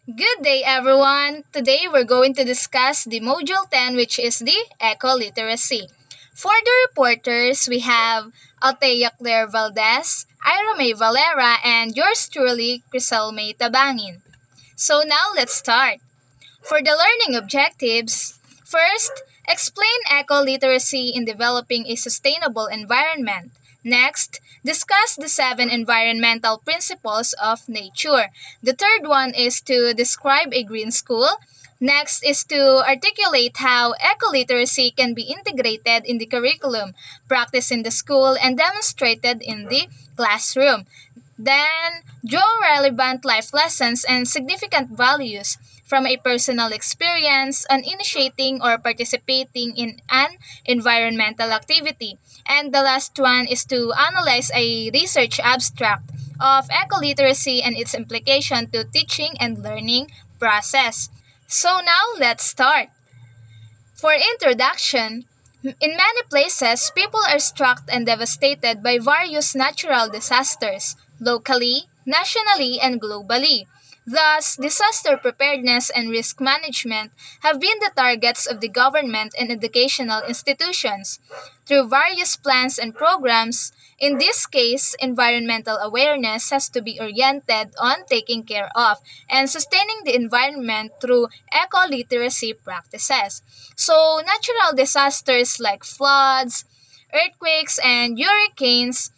Good day, everyone. Today we're going to discuss the Module 10, which is the Eco Literacy. For the reporters, we have Althea Claire Valdez, Ira May Valera, and yours truly, Crisel May Tabangin. So now let's start. For the learning objectives, first, explain eco-literacy in developing a sustainable environment. Next, discuss the 7 environmental principles of nature. The third one is to describe a green school. Next is to articulate how eco-literacy can be integrated in the curriculum, practiced in the school, and demonstrated in the classroom. Then, draw relevant life lessons and significant values from a personal experience on initiating or participating in an environmental activity. And the last one is to analyze a research abstract of ecoliteracy and its implication to teaching and learning process. So now let's start. For introduction, in many places, people are struck and devastated by various natural disasters, locally, nationally, and globally. Thus, disaster preparedness and risk management have been the targets of the government and educational institutions. Through various plans and programs, in this case, environmental awareness has to be oriented on taking care of and sustaining the environment through eco-literacy practices. So, natural disasters like floods, earthquakes, and hurricanes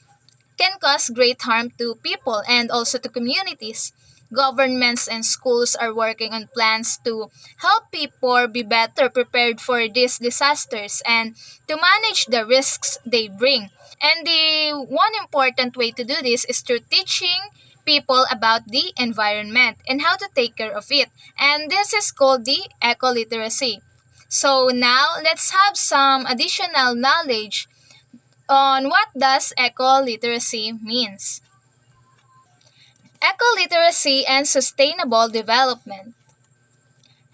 can cause great harm to people and also to communities. Governments and schools are working on plans to help people be better prepared for these disasters and to manage the risks they bring. And the one important way to do this is through teaching people about the environment and how to take care of it. And this is called the eco literacy. So now let's have some additional knowledge on what does eco-literacy means. Eco-literacy and sustainable development.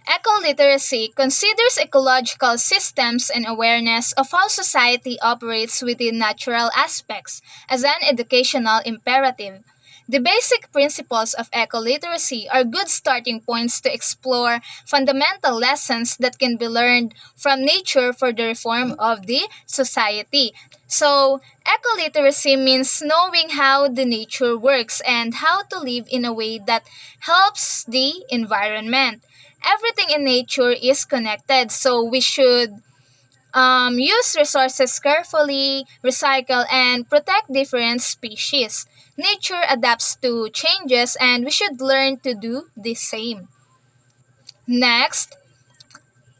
Eco-literacy considers ecological systems and awareness of how society operates within natural aspects as an educational imperative. The basic principles of eco-literacy are good starting points to explore fundamental lessons that can be learned from nature for the reform of the society. So, eco-literacy means knowing how the nature works and how to live in a way that helps the environment. Everything in nature is connected, so we should use resources carefully, recycle, and protect different species. Nature adapts to changes, and we should learn to do the same. Next,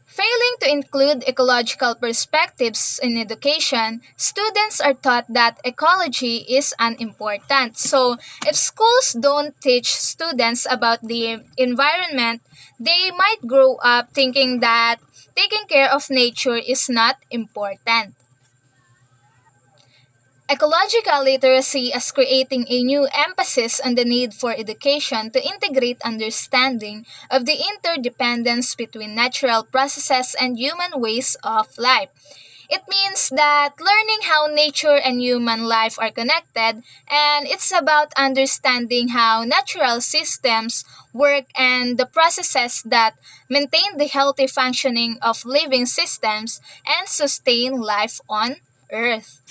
failing to include ecological perspectives in education, students are taught that ecology is unimportant. So, if schools don't teach students about the environment, they might grow up thinking that taking care of nature is not important. Ecological literacy as creating a new emphasis on the need for education to integrate understanding of the interdependence between natural processes and human ways of life. It means that learning how nature and human life are connected, and it's about understanding how natural systems work and the processes that maintain the healthy functioning of living systems and sustain life on Earth.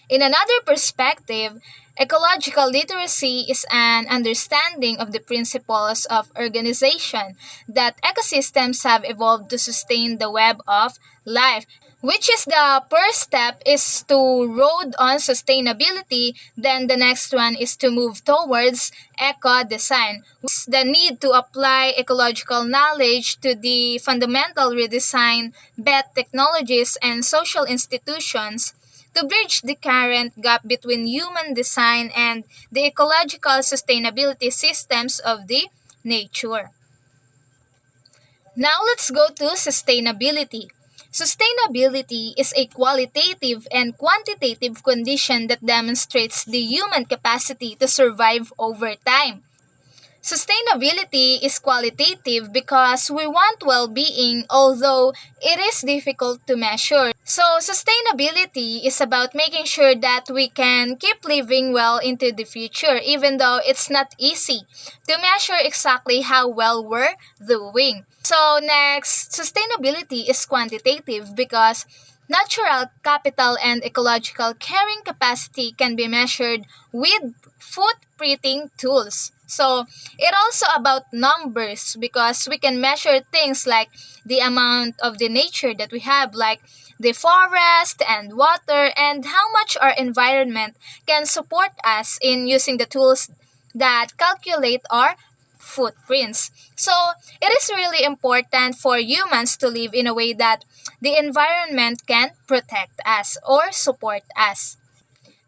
In another perspective, ecological literacy is an understanding of the principles of organization that ecosystems have evolved to sustain the web of life, which is the first step is to road on sustainability, then the next one is to move towards eco design, the need to apply ecological knowledge to the fundamental redesign bet technologies and social institutions to bridge the current gap between human design and the ecological sustainability systems of the nature. Now let's go to sustainability. Sustainability is a qualitative and quantitative condition that demonstrates the human capacity to survive over time. Sustainability is qualitative because we want well being, although it is difficult to measure. So, sustainability is about making sure that we can keep living well into the future, even though it's not easy to measure exactly how well we're doing. So, next, sustainability is quantitative because natural capital and ecological carrying capacity can be measured with footprinting tools. So, it also about numbers because we can measure things like the amount of the nature that we have, like the forest and water, and how much our environment can support us in using the tools that calculate our footprints. So, it is really important for humans to live in a way that the environment can protect us or support us.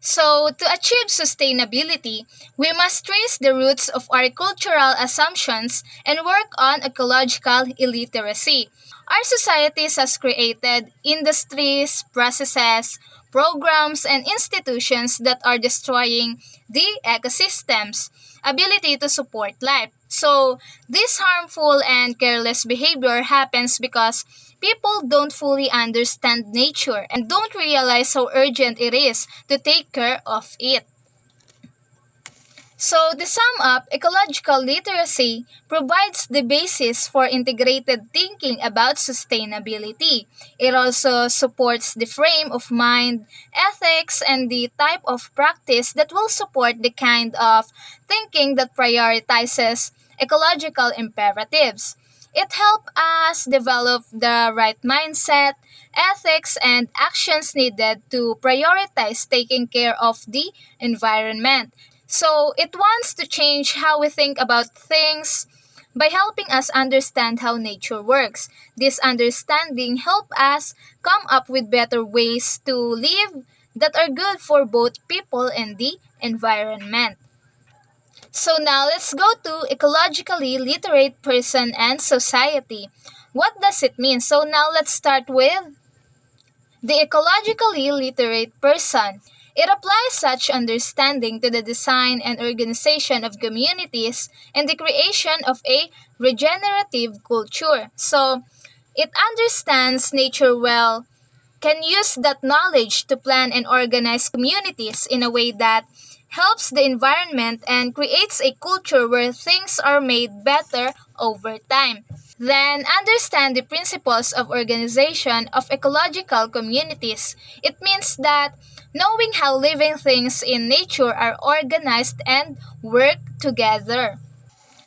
So, to achieve sustainability, we must trace the roots of our cultural assumptions and work on ecological illiteracy. Our societies has created industries, processes, programs, and institutions that are destroying the ecosystem's ability to support life. So, this harmful and careless behavior happens because people don't fully understand nature and don't realize how urgent it is to take care of it. So, to sum up, ecological literacy provides the basis for integrated thinking about sustainability. It also supports the frame of mind, ethics, and the type of practice that will support the kind of thinking that prioritizes ecological imperatives. It helps us develop the right mindset, ethics, and actions needed to prioritize taking care of the environment. So it wants to change how we think about things by helping us understand how nature works. This understanding helps us come up with better ways to live that are good for both people and the environment. So now let's go to ecologically literate person and society. What does it mean? So now let's start with the ecologically literate person. It applies such understanding to the design and organization of communities and the creation of a regenerative culture. So, it understands nature well, can use that knowledge to plan and organize communities in a way that helps the environment and creates a culture where things are made better over time. Then understand the principles of organization of ecological communities. It means that knowing how living things in nature are organized and work together.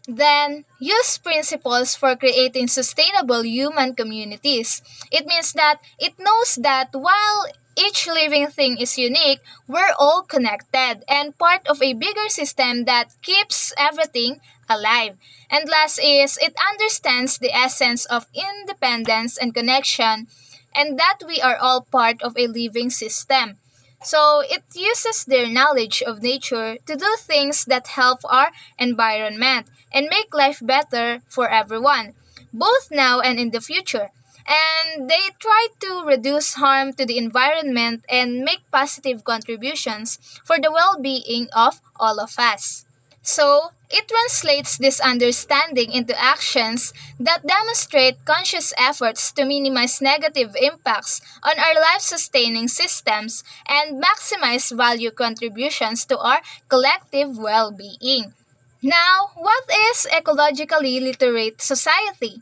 Then, use principles for creating sustainable human communities. It means that it knows that while each living thing is unique, we're all connected and part of a bigger system that keeps everything alive. And last is, it understands the essence of independence and connection, and that we are all part of a living system. So it uses their knowledge of nature to do things that help our environment and make life better for everyone, both now and in the future. And they try to reduce harm to the environment and make positive contributions for the well being of all of us. So, it translates this understanding into actions that demonstrate conscious efforts to minimize negative impacts on our life sustaining systems and maximize value contributions to our collective well being. Now, what is ecologically literate society?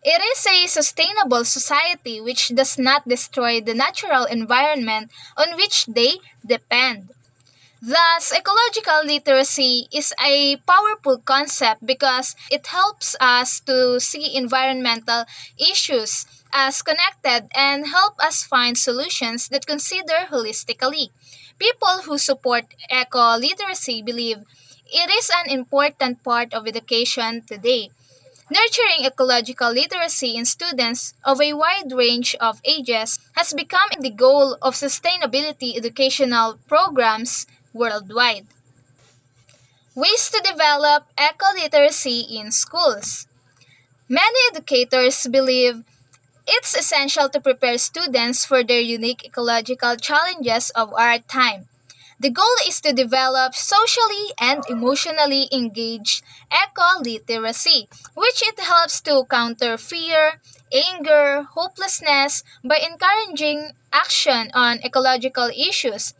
It is a sustainable society which does not destroy the natural environment on which they depend. Thus, ecological literacy is a powerful concept because it helps us to see environmental issues as connected and help us find solutions that consider holistically. People who support eco literacy believe it is an important part of education today. Nurturing ecological literacy in students of a wide range of ages has become the goal of sustainability educational programs worldwide. Ways to develop eco-literacy in schools. Many educators believe it's essential to prepare students for their unique ecological challenges of our time. The goal is to develop socially and emotionally engaged eco-literacy, which it helps to counter fear, anger, hopelessness by encouraging action on ecological issues.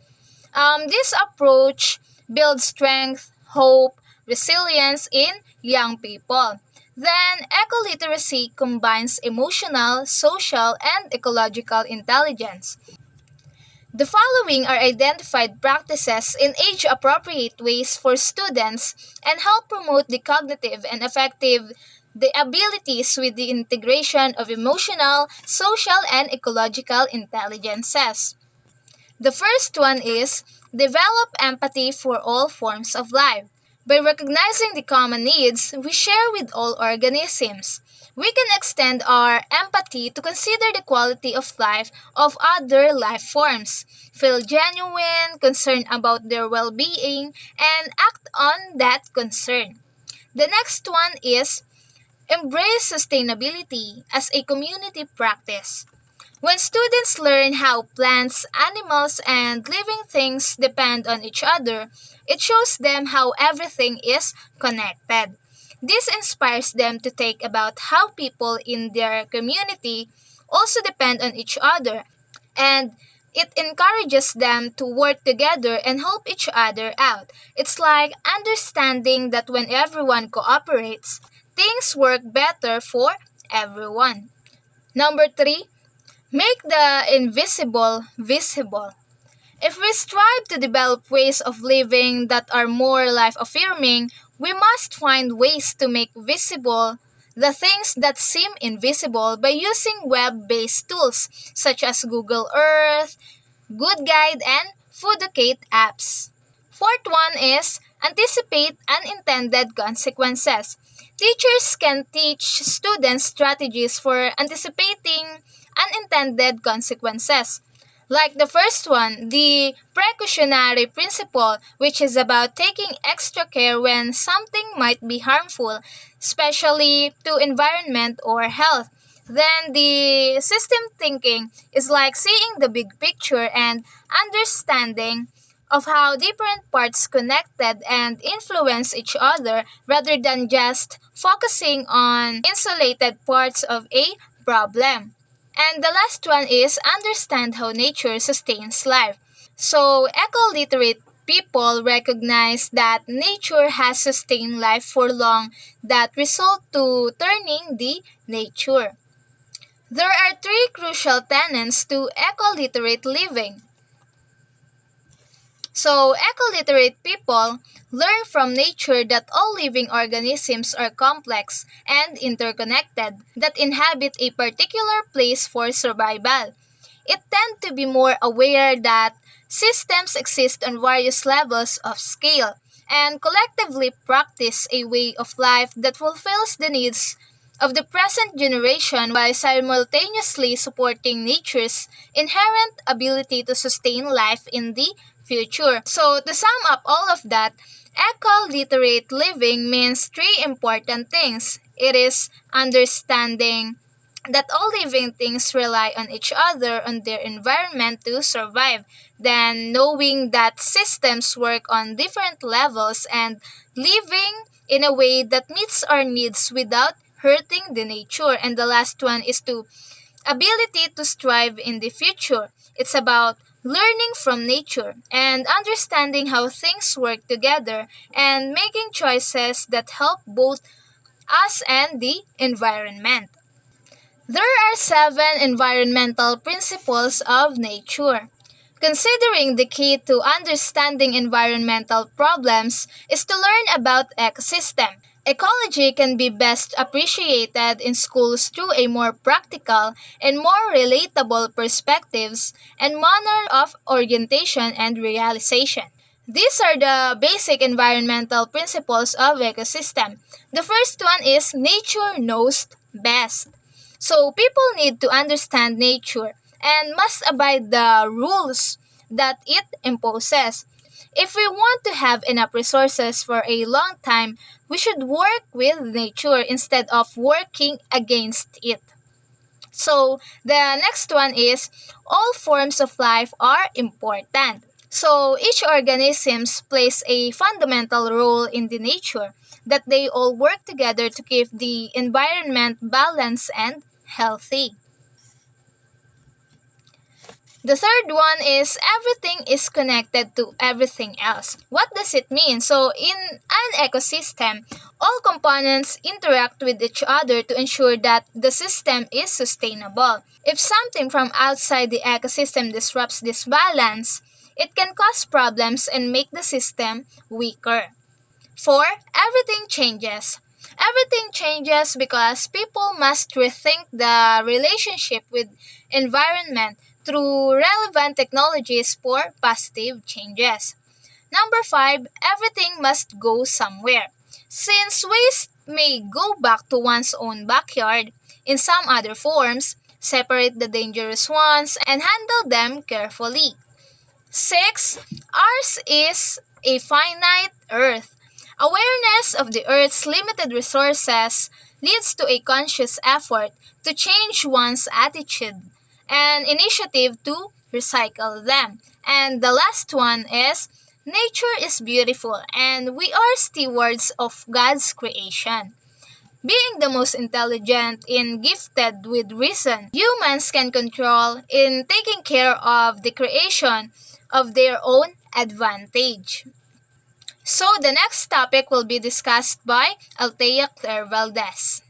This approach builds strength, hope, resilience in young people. Then, eco-literacy combines emotional, social, and ecological intelligence. The following are identified practices in age appropriate ways for students and help promote the cognitive and affective the abilities with the integration of emotional, social, and ecological intelligences. The first one is develop empathy for all forms of life. By recognizing the common needs we share with all organisms, we can extend our empathy to consider the quality of life of other life forms, feel genuine concern about their well being, and act on that concern. The next one is embrace sustainability as a community practice. When students learn how plants, animals, and living things depend on each other, it shows them how everything is connected. This inspires them to think about how people in their community also depend on each other, and it encourages them to work together and help each other out. It's like understanding that when everyone cooperates, things work better for everyone. Number three, make the invisible visible. If we strive to develop ways of living that are more life affirming, we must find ways to make visible the things that seem invisible by using web based tools such as Google Earth, Good Guide, and Foodocate apps. Fourth one is anticipate unintended consequences. Teachers can teach students strategies for anticipating unintended consequences. Like the first one, the precautionary principle, which is about taking extra care when something might be harmful, especially to environment or health. Then the system thinking is like seeing the big picture and understanding of how different parts connected and influence each other rather than just focusing on insulated parts of a problem. And the last one is understand how nature sustains life. So, eco literate people recognize that nature has sustained life for long that result to turning the nature. There are three crucial tenets to eco literate living. So, eco-literate people learn from nature that all living organisms are complex and interconnected that inhabit a particular place for survival. It tend to be more aware that systems exist on various levels of scale and collectively practice a way of life that fulfills the needs of the present generation while simultaneously supporting nature's inherent ability to sustain life in the future. So, to sum up all of that, eco-literate living means three important things. It is understanding that all living things rely on each other on their environment to survive. Then knowing that systems work on different levels and living in a way that meets our needs without hurting the nature. And the last one is to ability to strive in the future. It's about learning from nature and understanding how things work together and making choices that help both us and the environment. There are seven environmental principles of nature. Considering the key to understanding environmental problems is to learn about ecosystem. Ecology can be best appreciated in schools through a more practical and more relatable perspectives and manner of orientation and realization. These are the basic environmental principles of ecosystem. The first one is nature knows best. So people need to understand nature and must abide the rules that it imposes. If we want to have enough resources for a long time, we should work with nature instead of working against it. So, the next one is all forms of life are important. So each organism plays a fundamental role in the nature that they all work together to keep the environment balanced and healthy. The third one is everything is connected to everything else. What does it mean? So, in an ecosystem, all components interact with each other to ensure that the system is sustainable. If something from outside the ecosystem disrupts this balance, it can cause problems and make the system weaker. Four, everything changes. Everything changes because people must rethink the relationship with environment through relevant technologies for positive changes. Number five, everything must go somewhere. Since waste may go back to one's own backyard in some other forms, separate the dangerous ones and handle them carefully. 6. Ours is a finite Earth. Awareness of the Earth's limited resources leads to a conscious effort to change one's attitude and initiative to recycle them. And the last one is nature is beautiful and we are stewards of God's creation. Being the most intelligent and gifted with reason, humans can control in taking care of the creation of their own advantage. So the next topic will be discussed by Althea Claire Valdez.